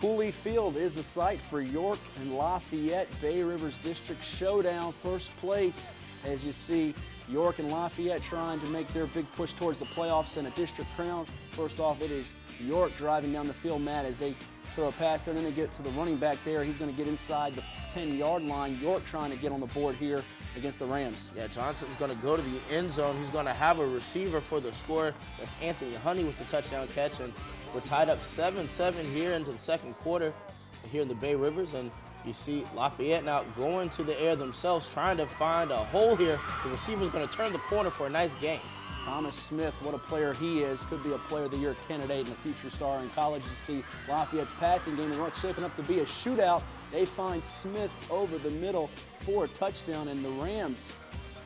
Cooley Field is the site for York and Lafayette Bay Rivers District Showdown, first place. As you see, York and Lafayette trying to make their big push towards the playoffs and a district crown. First off, it is York driving down the field, Matt, as they throw a pass there, and then they get to the running back there. He's going to get inside the 10-yard line. York trying to get on the board here against the Rams. Yeah, Johnson's going to go to the end zone. He's going to have a receiver for the score. That's Anthony Honey with the touchdown catch, and we're tied up 7-7 here into the second quarter here in the Bay Rivers, and you see Lafayette now going to the air themselves, trying to find a hole here. The receiver's going to turn the corner for a nice gain. Thomas Smith, what a player he is, could be a Player of the Year candidate and a future star in college. You see Lafayette's passing game and what's shaping up to be a shootout. They find Smith over the middle for a touchdown, and the Rams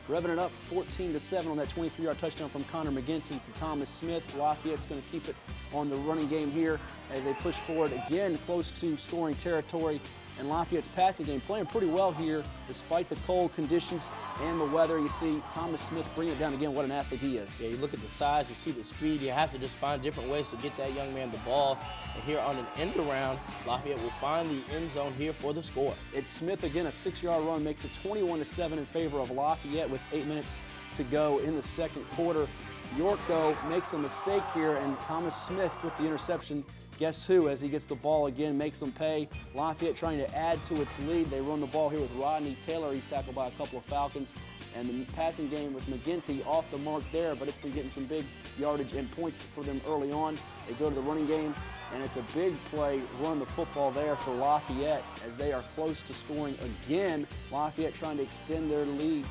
revving it up 14-7 on that 23-yard touchdown from Connor McGinty to Thomas Smith. Lafayette's going to keep it on the running game here as they push forward again, close to scoring territory. And Lafayette's passing game playing pretty well here despite the cold conditions and the weather. You see Thomas Smith bring it down again. What an athlete he is. Yeah, you look at the size, you see the speed. You have to just find different ways to get that young man the ball. And here on an end around, Lafayette will find the end zone here for the score. It's Smith again, a 6-yard run, makes it 21-7 in favor of Lafayette with 8 minutes to go in the second quarter. York, though, makes a mistake here, and Thomas Smith with the interception. Guess who, as he gets the ball again, makes them pay. Lafayette trying to add to its lead. They run the ball here with Rodney Taylor. He's tackled by a couple of Falcons. And the passing game with McGinty off the mark there, but it's been getting some big yardage and points for them early on. They go to the running game, and it's a big play, run the football there for Lafayette as they are close to scoring again. Lafayette trying to extend their lead.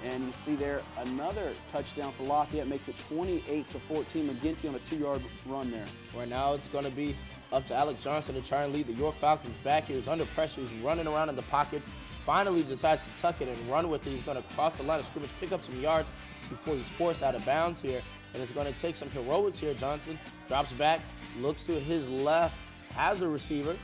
And you see there another touchdown for Lafayette, makes it 28-14. McGinty on a 2-yard run there. Right now it's going to be up to Alex Johnson to try and lead the York Falcons back here. He's under pressure. He's running around in the pocket. Finally decides to tuck it and run with it. He's going to cross the line of scrimmage, pick up some yards before he's forced out of bounds here. And it's going to take some heroics here. Johnson drops back, looks to his left, has a receiver.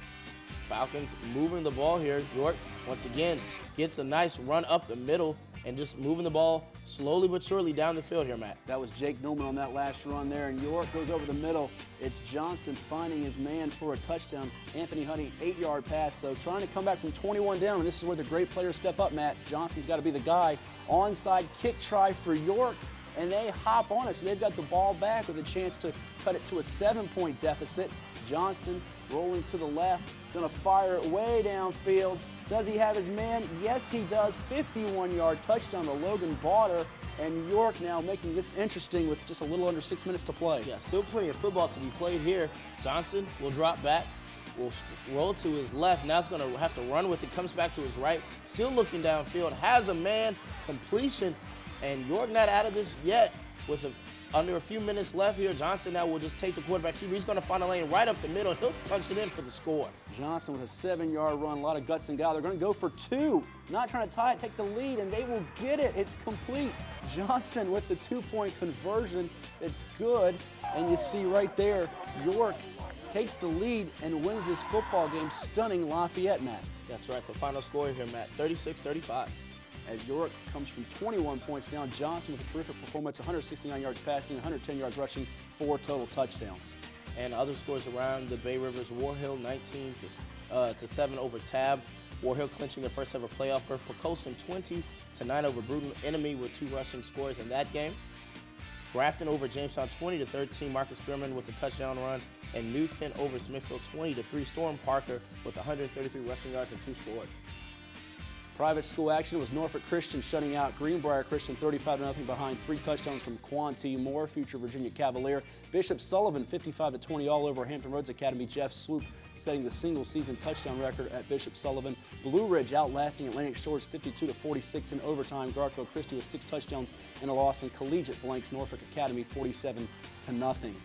Falcons moving the ball here. York, once again, gets a nice run up the middle and just moving the ball slowly but surely down the field here, Matt. That was Jake Newman on that last run there, and York goes over the middle. It's Johnston finding his man for a touchdown. Anthony Honey, 8-yard pass, so trying to come back from 21 down, and this is where the great players step up, Matt. Johnston's got to be the guy. Onside kick try for York, and they hop on it, so they've got the ball back with a chance to cut it to a 7-point deficit. Johnston rolling to the left, going to fire it way downfield. Does he have his man? Yes, he does. 51-yard touchdown to Logan Bauder, and York now making this interesting with just a little under 6 minutes to play. Yeah, still plenty of football to be played here. Johnson will drop back, will roll to his left. Now he's going to have to run with it. Comes back to his right, still looking downfield. Has a man, completion, and York not out of this yet with under a few minutes left here. Johnson now will just take the quarterback keeper. He's going to find a lane right up the middle. He'll punch it in for the score. Johnson with a 7-yard run, a lot of guts and guile. They're going to go for 2. Not trying to tie it, take the lead, and they will get it. It's complete. Johnston with the 2-point conversion. It's good. And you see right there, York takes the lead and wins this football game, stunning Lafayette, Matt. That's right. The final score here, Matt, 36-35. As York comes from 21 points down, Johnson with a terrific performance, 169 yards passing, 110 yards rushing, 4 total touchdowns. And other scores around the Bay Rivers: War Hill 19-7 over Tab. War Hill clinching their first ever playoff berth. Pocosin 20-9 over Bruton Enemy with 2 rushing scores in that game. Grafton over Jamestown 20-13. Marcus Spearman with a touchdown run. And New Kent over Smithfield 20-3. Storm Parker with 133 rushing yards and 2 scores. Private school action was Norfolk Christian shutting out Greenbrier Christian 35-0 behind 3 touchdowns from Quanti Moore, future Virginia Cavalier. Bishop Sullivan 55-20 all over Hampton Roads Academy. Jeff Swoop setting the single-season touchdown record at Bishop Sullivan. Blue Ridge outlasting Atlantic Shores 52-46 in overtime. Garfield Christie with 6 touchdowns and a loss, in Collegiate blanks Norfolk Academy 47-0.